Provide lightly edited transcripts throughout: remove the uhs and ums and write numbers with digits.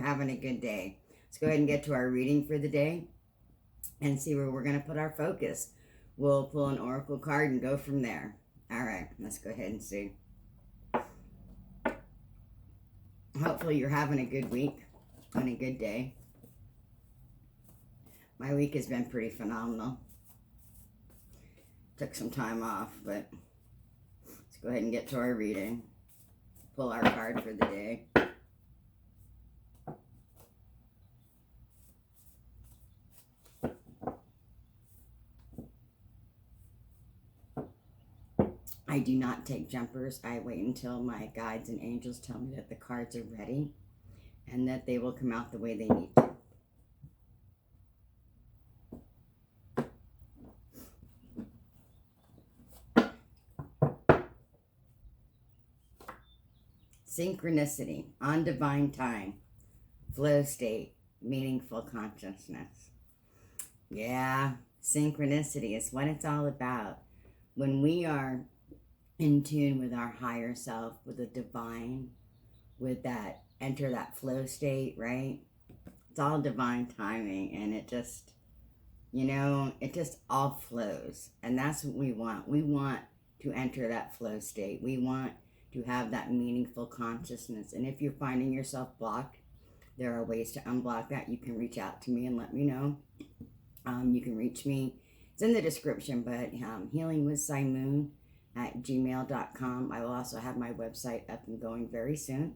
Having a good day. Let's go ahead and get to our reading for the day and see where we're going to put our focus. We'll pull an oracle card and go from there. All right, let's go ahead and see. Hopefully you're having a good week and a good day. My week has been pretty phenomenal. Took some time off, but let's go ahead and get to our reading. Pull our card for the day. I do not take jumpers. I wait until my guides and angels tell me that the cards are ready and that they will come out the way they need to. Synchronicity, on divine time, flow state, meaningful consciousness. Yeah, synchronicity is what it's all about. When we are in tune with our higher self, with the divine, with that, enter that flow state, right? It's all divine timing, and it just, it just all flows. And that's what we want. We want to enter that flow state. We want to have that meaningful consciousness. And if you're finding yourself blocked, there are ways to unblock that. You can reach out to me and let me know. You can reach me. It's in the description, but healingwithsighmoon@gmail.com. I will also have my website up and going very soon.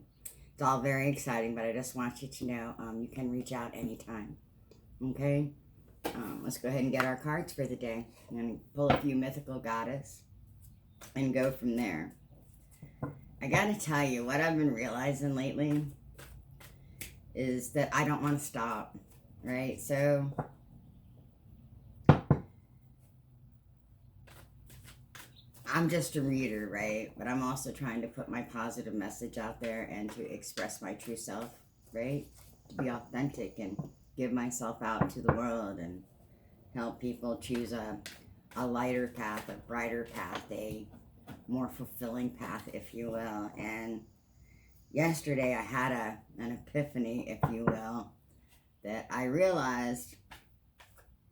It's all very exciting, but I just want you to know you can reach out anytime. Okay? Let's go ahead and get our cards for the day. I'm going to pull a few mythical goddess and go from there. I gotta tell you, what I've been realizing lately is that I don't want to stop, right? So I'm just a reader, right? But I'm also trying to put my positive message out there and to express my true self, right? To be authentic and give myself out to the world and help people choose a lighter path, a brighter path, a more fulfilling path, if you will. And yesterday I had an epiphany, if you will, that I realized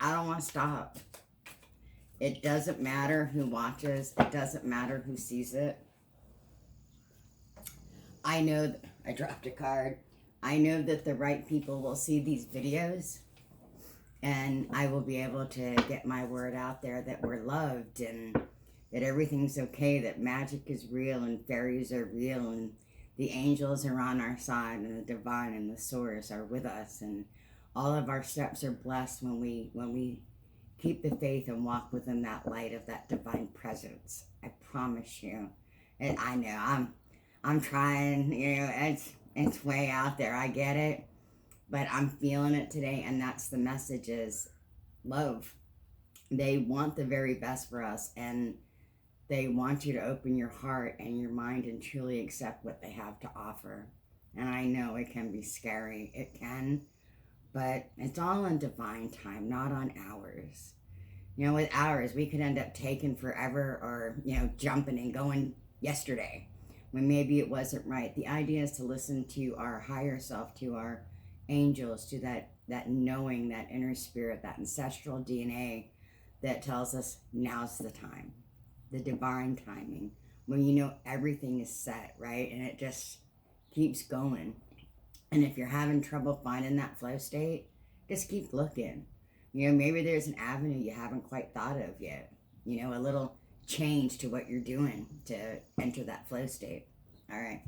I don't want to stop. It doesn't matter who watches. It doesn't matter who sees it. I know that I dropped a card. I know that the right people will see these videos, and I will be able to get my word out there that we're loved and that everything's okay, that magic is real and fairies are real and the angels are on our side and the divine and the source are with us, and all of our steps are blessed when we keep the faith and walk within that light of that divine presence. I promise you. And I know I'm trying, it's way out there. I get it, but I'm feeling it today, and that's the message is love. They want the very best for us, and they want you to open your heart and your mind and truly accept what they have to offer. And I know it can be scary. It can. But it's all on divine time, not on ours. With ours, we could end up taking forever or, jumping and going yesterday when maybe it wasn't right. The idea is to listen to our higher self, to our angels, to that knowing, that inner spirit, that ancestral DNA that tells us now's the time. The divine timing, when everything is set, right? And it just keeps going. And if you're having trouble finding that flow state, just keep looking. Maybe there's an avenue you haven't quite thought of yet. A little change to what you're doing to enter that flow state. All right.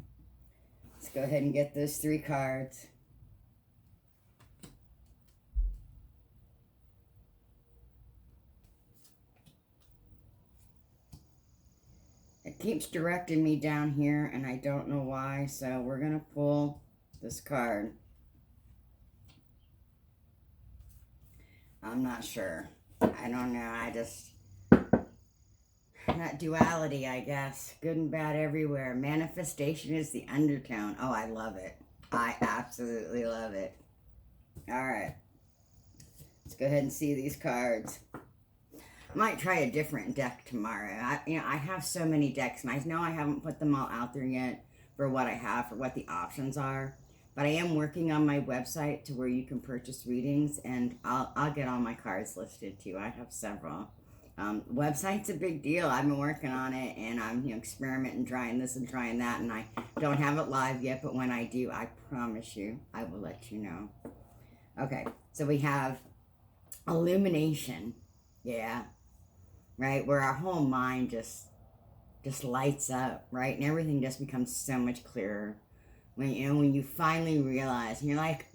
Let's go ahead and get those 3 cards. It keeps directing me down here, and I don't know why, so we're going to pull this card. I'm not sure. I don't know. That duality, I guess. Good and bad everywhere. Manifestation is the undertone. Oh, I love it. I absolutely love it. All right. Let's go ahead and see these cards. I might try a different deck tomorrow. I have so many decks, and I know I haven't put them all out there yet for what I have, for what the options are. But I am working on my website to where you can purchase readings, and I'll get all my cards listed too. I have several. Website's a big deal. I've been working on it, and I'm experimenting, trying this and trying that, and I don't have it live yet, but when I do, I promise you, I will let you know. Okay, so we have illumination. Yeah, right, where our whole mind just lights up, right, and everything just becomes so much clearer. When you finally realize, and you're like,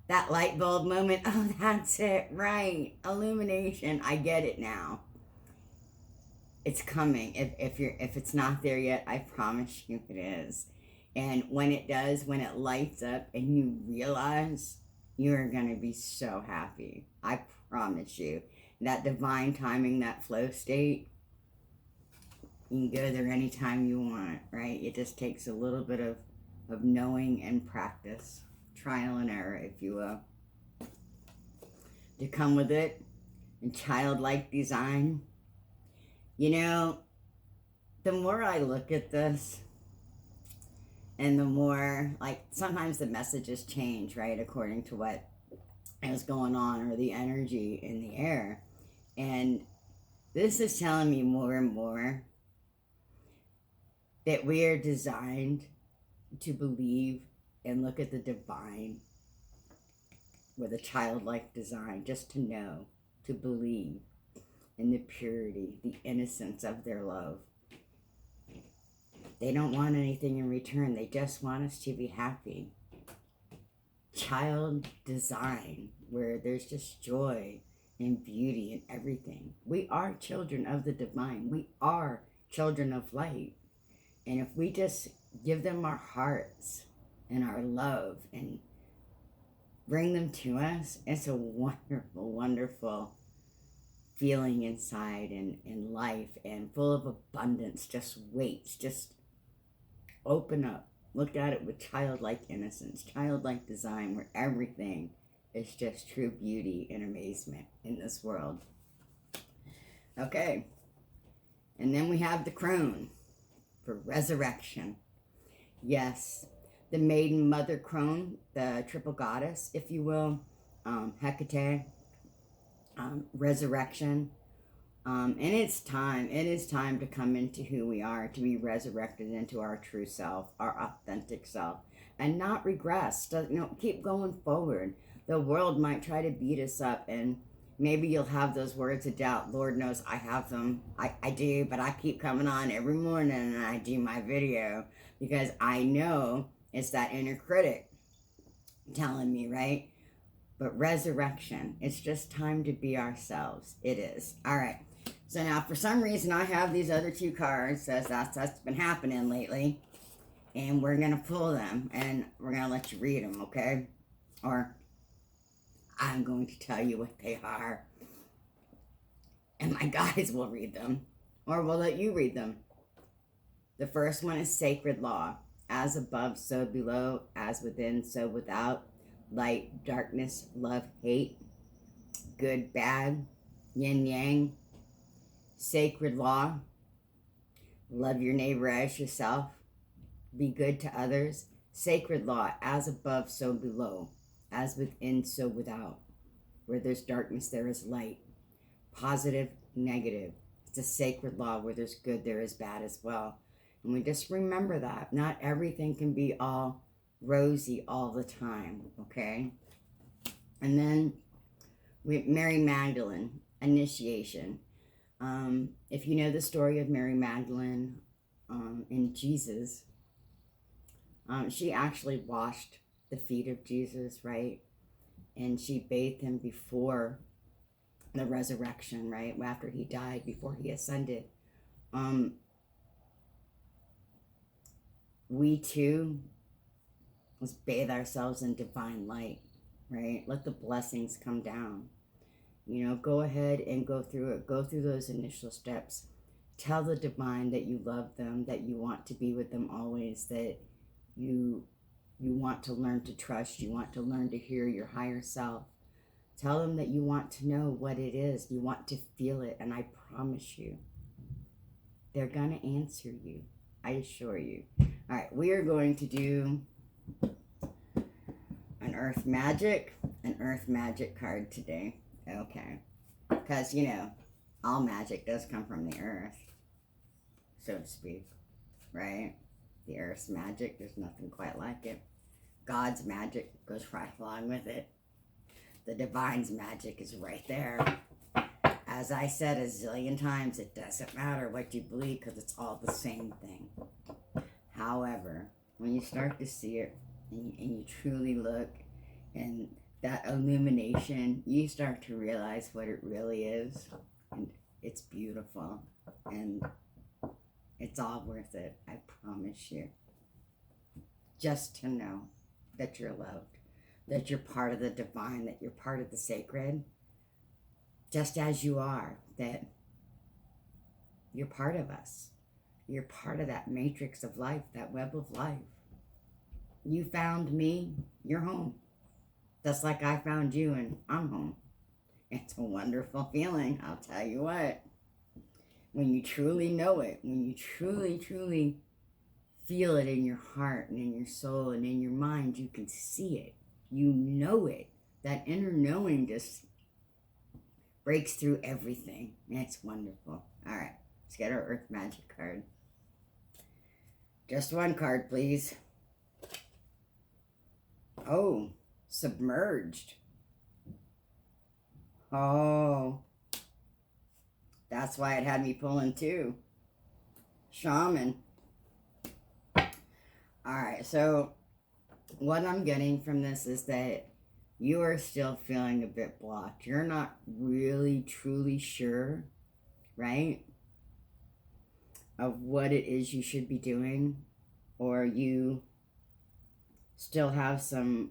that light bulb moment, oh, that's it, right, illumination, I get it now. It's coming. If it's not there yet, I promise you it is. And when it does, when it lights up and you realize, you're gonna be so happy. I promise you. That divine timing, that flow state, you can go there anytime you want, right? It just takes a little bit of knowing and practice, trial and error, if you will, to come with it. And childlike design. The more I look at this, and the more, like, sometimes the messages change, right, according to what is going on, or the energy in the air. And this is telling me more and more that we are designed to believe and look at the divine with a childlike design, just to know, to believe in the purity, the innocence of their love. They don't want anything in return. They just want us to be happy. Child design, where there's just joy and beauty in everything. We are children of the divine. We are children of light. And if we just give them our hearts and our love and bring them to us, it's a wonderful, wonderful feeling inside, and in life, and full of abundance. Just waits, just open up, look at it with childlike innocence, childlike design, where everything is just true beauty and amazement in this world. Okay, and then we have the crone for resurrection. Yes, the maiden mother crone, the triple goddess, if you will, Hecate, resurrection. And it's time. It is time to come into who we are, to be resurrected into our true self, our authentic self, and not regress. Keep going forward. The world might try to beat us up, and maybe you'll have those words of doubt. Lord knows I have them. I do, but I keep coming on every morning and I do my video, because I know it's that inner critic telling me, right? But resurrection, it's just time to be ourselves. It is. All right. So now, for some reason, I have these other two cards. Says that's been happening lately. And we're going to pull them, and we're going to let you read them, okay? Or I'm going to tell you what they are. And my guides will read them. Or we'll let you read them. The first one is sacred law. As above, so below. As within, so without. Light, darkness, love, hate, good, bad, yin, yang, sacred law, love your neighbor as yourself, be good to others, sacred law, as above, so below, as within, so without, where there's darkness, there is light, positive, negative, it's a sacred law, where there's good, there is bad as well, and we just remember that, not everything can be all rosy all the time, okay? And then with Mary Magdalene, initiation. If you know the story of Mary Magdalene and Jesus, she actually washed the feet of Jesus, right? And she bathed him before the resurrection, right? After he died, before he ascended. We too must bathe ourselves in divine light, right? Let the blessings come down. Go ahead and go through it. Go through those initial steps. Tell the divine that you love them, that you want to be with them always, that you want to learn to trust, you want to learn to hear your higher self. Tell them that you want to know what it is, you want to feel it, and I promise you, they're going to answer you. I assure you. All right, we are going to do an earth magic card today. Okay. Because, you know, all magic does come from the earth, so to speak, right? The earth's magic, there's nothing quite like it. God's magic goes right along with it. The divine's magic is right there. As I said a zillion times, it doesn't matter what you believe because it's all the same thing. However, when you start to see it and you truly look, and that illumination, you start to realize what it really is. And it's beautiful. And it's all worth it, I promise you. Just to know that you're loved, that you're part of the divine, that you're part of the sacred, just as you are, that you're part of us. You're part of that matrix of life, that web of life. You found me, you're home. Just like I found you and I'm home. It's a wonderful feeling, I'll tell you what. When you truly know it, when you truly, truly feel it in your heart and in your soul and in your mind, you can see it. You know it. That inner knowing just breaks through everything. It's wonderful. All right, let's get our Earth Magic card. Just one card, please. Oh, submerged. Oh, that's why it had me pulling two. Shaman. All right, so what I'm getting from this is that you are still feeling a bit blocked. You're not really truly sure, right, of what it is you should be doing, or you still have some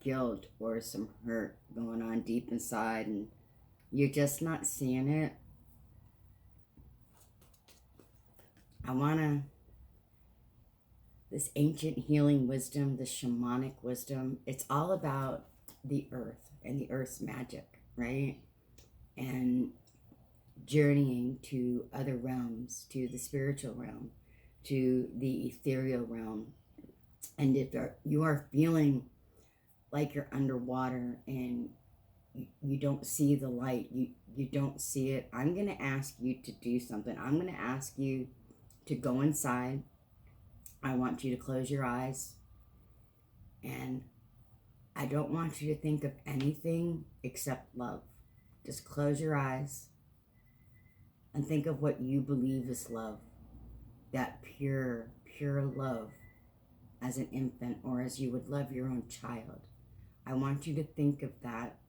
guilt or some hurt going on deep inside and you're just not seeing it. This ancient healing wisdom, this shamanic wisdom, it's all about the earth and the earth's magic, right? And journeying to other realms, to the spiritual realm, to the ethereal realm. And if you are feeling like you're underwater and you don't see the light, you don't see it, I'm going to ask you to do something. I'm going to ask you to go inside. I want you to close your eyes. And I don't want you to think of anything except love. Just close your eyes and think of what you believe is love. That pure, pure love as an infant or as you would love your own child. I want you to think of that,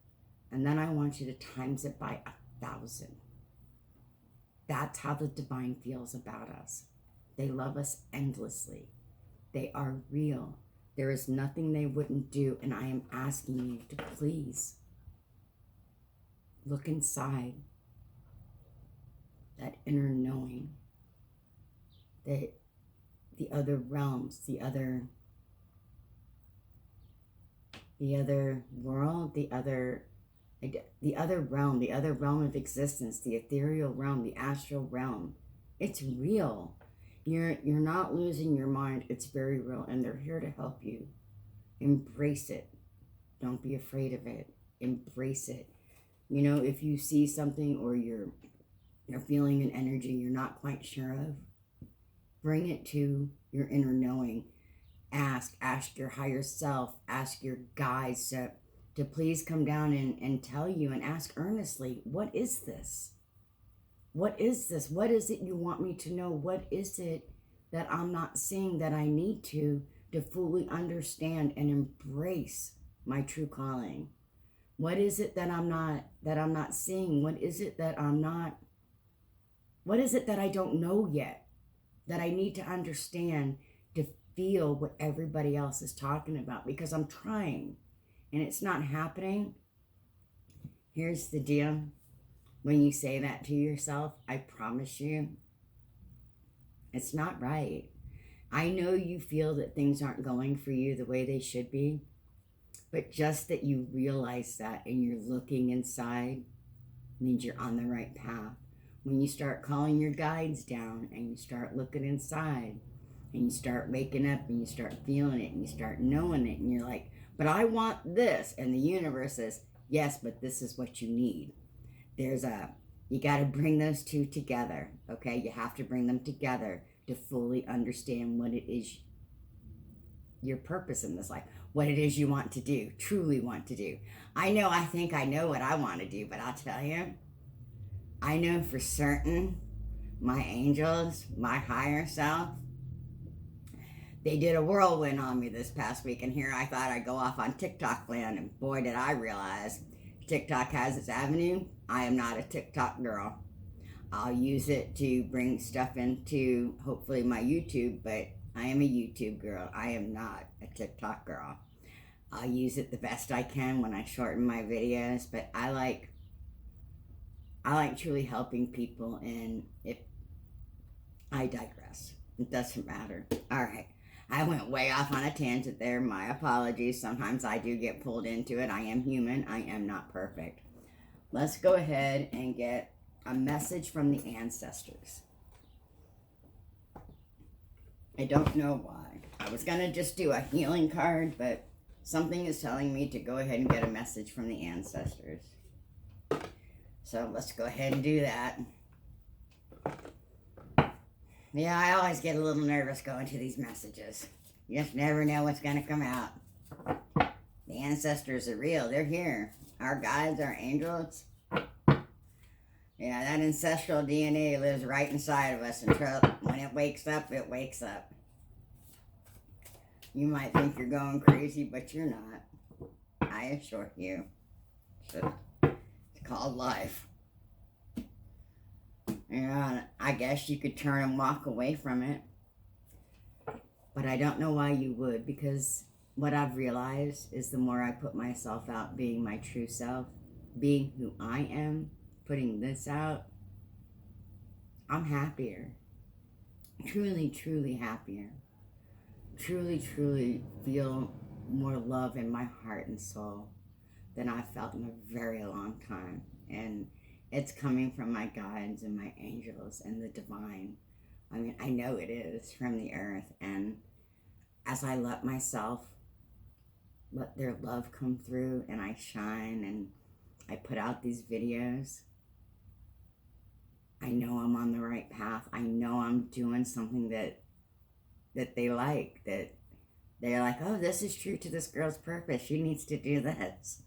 and then I want you to times it by 1,000. That's how the divine feels about us. They love us endlessly. They are real. There is nothing they wouldn't do, and I am asking you to please look inside that inner knowing, that the other realms, the other world, the other realm of existence, the ethereal realm, the astral realm. It's real. You're not losing your mind. It's very real, and they're here to help you. Embrace it. Don't be afraid of it. Embrace it. You know, if you see something or you're feeling an energy you're not quite sure of, bring it to your inner knowing. Ask your higher self, ask your guides to please come down and tell you, and ask earnestly, what is this? What is this? What is it you want me to know? What is it that I'm not seeing that I need to fully understand and embrace my true calling? What is it that I'm not seeing? What is it that I don't know yet, that I need to understand to feel what everybody else is talking about? Because I'm trying and it's not happening. Here's the deal. When you say that to yourself, I promise you, it's not right. I know you feel that things aren't going for you the way they should be, but just that you realize that and you're looking inside means you're on the right path. When you start calling your guides down and you start looking inside and you start waking up and you start feeling it and you start knowing it and you're like, but I want this. And the universe says, yes, but this is what you need. You got to bring those two together, okay? You have to bring them together to fully understand what it is, your purpose in this life, what it is you want to do, truly want to do. I think I know what I want to do, but I'll tell you, I know for certain my angels, my higher self, they did a whirlwind on me this past week, and here I thought I'd go off on TikTok land, and boy, did I realize TikTok has its avenue. I am not a TikTok girl. I'll use it to bring stuff into, hopefully, my YouTube, but I am a YouTube girl. I am not a TikTok girl. I'll use it the best I can when I shorten my videos, but I like truly helping people, and I digress. It doesn't matter. All right. I went way off on a tangent there. My apologies. Sometimes I do get pulled into it. I am human. I am not perfect. Let's go ahead and get a message from the ancestors. I don't know why. I was going to just do a healing card, but something is telling me to go ahead and get a message from the ancestors. So let's go ahead and do that. Yeah, I always get a little nervous going to these messages. You just never know what's going to come out. The ancestors are real. They're here. Our guides, our angels. Yeah, that ancestral DNA lives right inside of us until when it wakes up, it wakes up. You might think you're going crazy, but you're not. I assure you. It's called life. Yeah, I guess you could turn and walk away from it. But I don't know why you would, because what I've realized is the more I put myself out being my true self, being who I am, putting this out, I'm happier. Truly, truly happier. Truly, truly feel more love in my heart and soul than I've felt in a very long time. And it's coming from my guides and my angels and the divine. I mean, I know it is from the earth. And as I let their love come through, and I shine and I put out these videos, I know I'm on the right path. I know I'm doing something that they like, that they're like, oh, this is true to this girl's purpose. She needs to do this.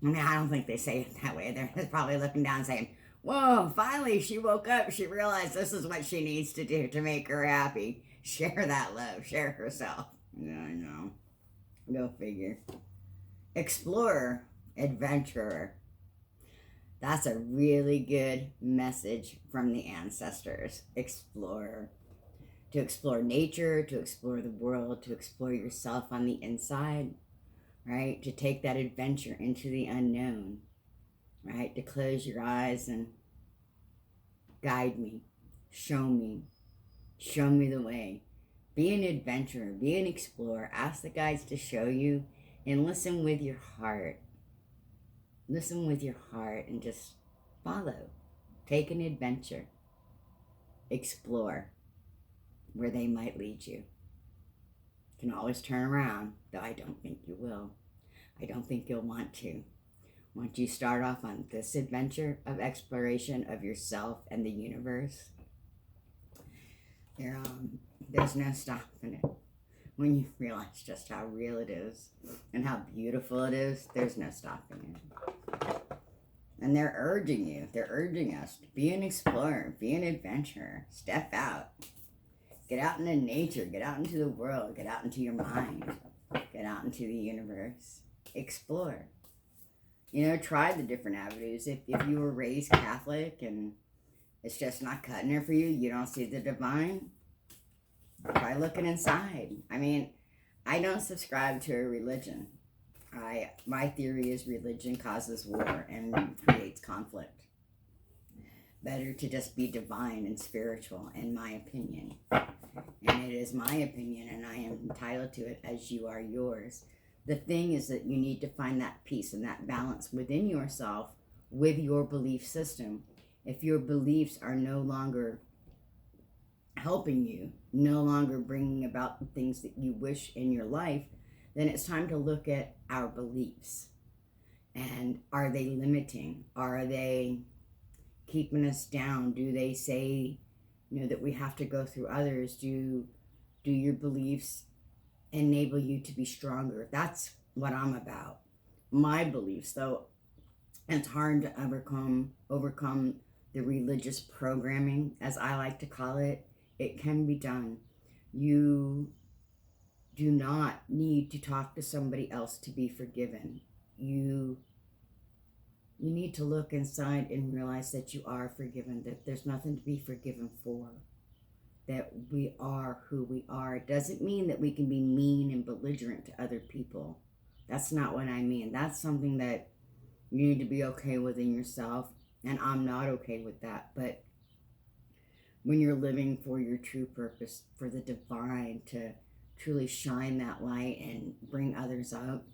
I mean, I don't think they say it that way. They're probably looking down saying, whoa, finally she woke up. She realized this is what she needs to do to make her happy. Share that love. Share herself. Yeah, I know. Go figure. Explorer. Adventurer. That's a really good message from the ancestors. Explorer. To explore nature, to explore the world, to explore yourself on the inside. Right? To take that adventure into the unknown, right? To close your eyes and guide me, show me the way. Be an adventurer, be an explorer. Ask the guides to show you, and listen with your heart. Listen with your heart and just follow. Take an adventure. Explore where they might lead you. You can always turn around, though I don't think you will. I don't think you'll want to. Once you start off on this adventure of exploration of yourself and the universe, there's no stopping it. When you realize just how real it is and how beautiful it is, there's no stopping it. And they're urging you, they're urging us to be an explorer, be an adventurer, step out. Get out into nature, get out into the world, get out into your mind, get out into the universe, explore. Try the different avenues. If you were raised Catholic and it's just not cutting it for you, you don't see the divine, try looking inside. I mean, I don't subscribe to a religion. My theory is religion causes war and creates conflict. Better to just be divine and spiritual, in my opinion. And it is my opinion, and I am entitled to it as you are yours. The thing is that you need to find that peace and that balance within yourself with your belief system. If your beliefs are no longer helping you, no longer bringing about the things that you wish in your life, then it's time to look at our beliefs. And are they limiting? Are they keeping us down? Do they say, that we have to go through others? Do your beliefs enable you to be stronger? That's what I'm about. My beliefs, though it's hard to overcome the religious programming, as I like to call it. It can be done. You do not need to talk to somebody else to be forgiven. You need to look inside and realize that you are forgiven, that there's nothing to be forgiven for, that we are who we are. It doesn't mean that we can be mean and belligerent to other people. That's not what I mean. That's something that you need to be okay with in yourself, and I'm not okay with that. But when you're living for your true purpose, for the divine, to truly shine that light and bring others up,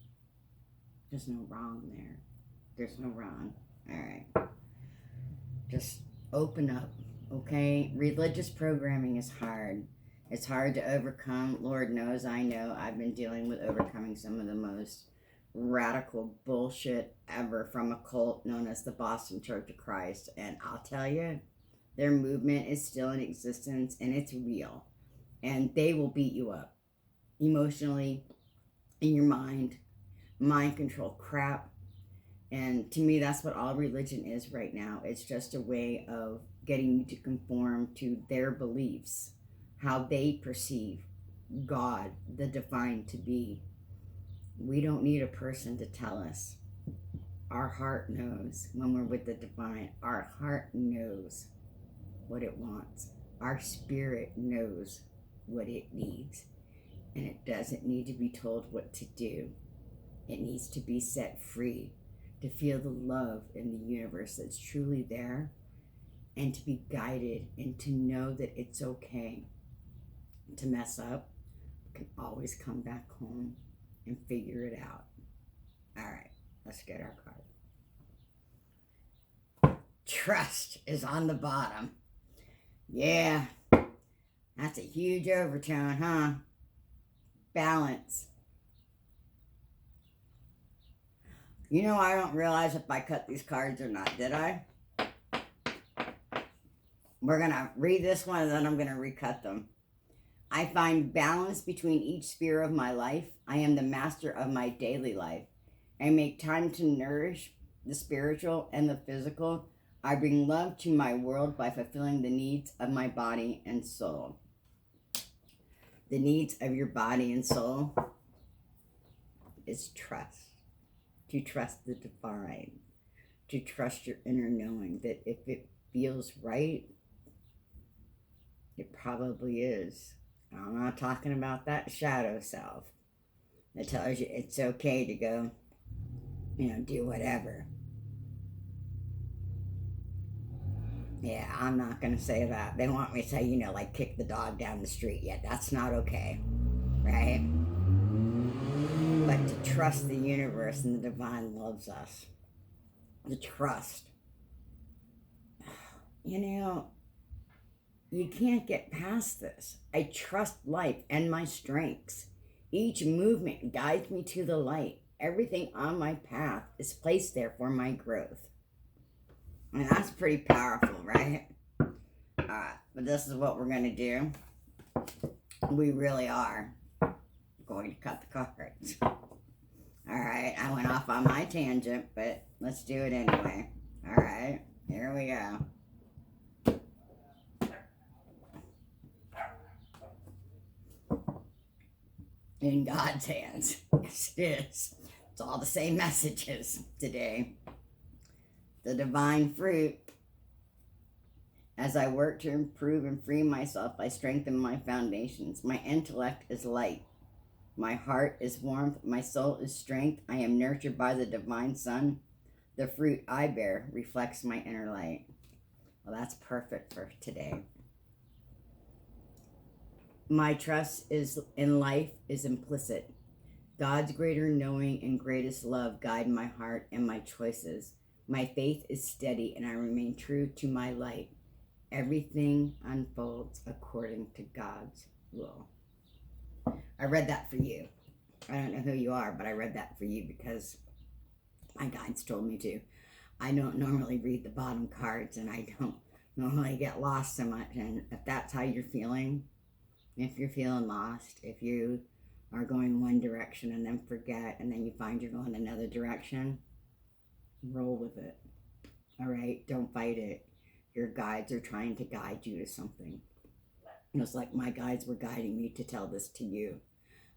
there's no wrong there. There's no wrong. All right. Just open up, okay? Religious programming is hard. It's hard to overcome. Lord knows I know. I've been dealing with overcoming some of the most radical bullshit ever from a cult known as the Boston Church of Christ. And I'll tell you, their movement is still in existence, and it's real. And they will beat you up emotionally, in your mind control crap. And to me, that's what all religion is right now. It's just a way of getting you to conform to their beliefs, how they perceive God, the divine, to be. We don't need a person to tell us. Our heart knows when we're with the divine. Our heart knows what it wants. Our spirit knows what it needs. And it doesn't need to be told what to do. It needs to be set free, to feel the love in the universe that's truly there, and to be guided and to know that it's okay to mess up. You can always come back home and figure it out. All right, let's get our card. Trust is on the bottom. Yeah, that's a huge overtone, huh? Balance. I don't realize if I cut these cards or not, did I? We're going to read this one and then I'm going to recut them. I find balance between each sphere of my life. I am the master of my daily life. I make time to nourish the spiritual and the physical. I bring love to my world by fulfilling the needs of my body and soul. The needs of your body and soul is trust. To trust the divine, to trust your inner knowing that if it feels right, it probably is. I'm not talking about that shadow self that tells you it's okay to go, do whatever. Yeah, I'm not going to say that. They want me to say, like kick the dog down the street. Yeah, that's not okay, right? But to trust the universe and the divine loves us. To trust. You can't get past this. I trust life and my strengths. Each movement guides me to the light. Everything on my path is placed there for my growth. And that's pretty powerful, right? But this is what we're going to do. We really are going to cut the cards. All right, I went off on my tangent, but let's do it anyway. All right, here we go. In God's hands. Yes, it is. It's all the same messages today. The divine fruit. As I work to improve and free myself, I strengthen my foundations. My intellect is light. My heart is warmth. My soul is strength. I am nurtured by the divine sun. The fruit I bear reflects my inner light. Well, that's perfect for today. My trust in life is implicit. God's greater knowing and greatest love guide my heart and my choices. My faith is steady and I remain true to my light. Everything unfolds according to God's will. I read that for you. I don't know who you are, but I read that for you because my guides told me to. I don't normally read the bottom cards, and I don't normally get lost so much. And if that's how you're feeling, if you're feeling lost, if you are going one direction and then forget, and then you find you're going another direction, roll with it. All right? Don't fight it. Your guides are trying to guide you to something. It's like my guides were guiding me to tell this to you.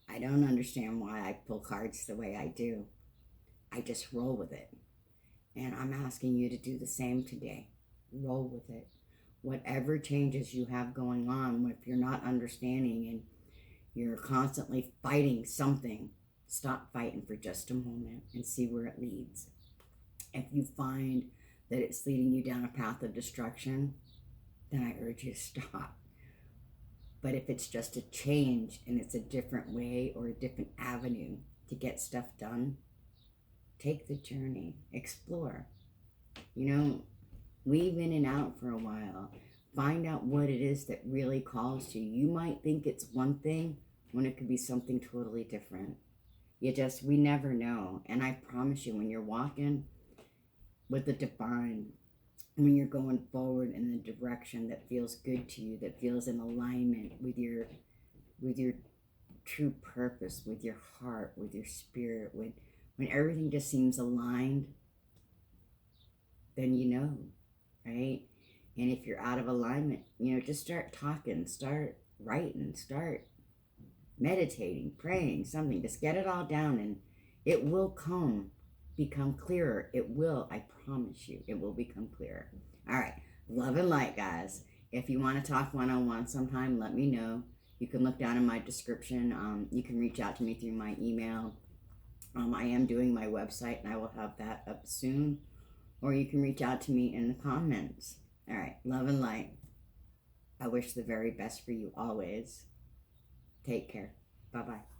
I don't understand why I pull cards the way I do. I just roll with it. And I'm asking you to do the same today. Roll with it. Whatever changes you have going on, if you're not understanding and you're constantly fighting something, stop fighting for just a moment and see where it leads. If you find that it's leading you down a path of destruction, then I urge you to stop. But if it's just a change and it's a different way or a different avenue to get stuff done, take the journey, explore. Weave in and out for a while. Find out what it is that really calls to you. You might think it's one thing when it could be something totally different. We never know. And I promise you, when you're walking with the divine, when you're going forward in the direction that feels good to you, that feels in alignment with your true purpose, with your heart, with your spirit, when everything just seems aligned, then right? And if you're out of alignment, just start talking, start writing, start meditating, praying, something. Just get it all down and it will become clearer. It will, I promise you, it will become clearer. All right, love and light, guys. If you want to talk one-on-one sometime, let me know. You can look down in my description. You can reach out to me through my email. I am doing my website, and I will have that up soon. Or you can reach out to me in the comments. All right, love and light. I wish the very best for you always. Take care. Bye-bye.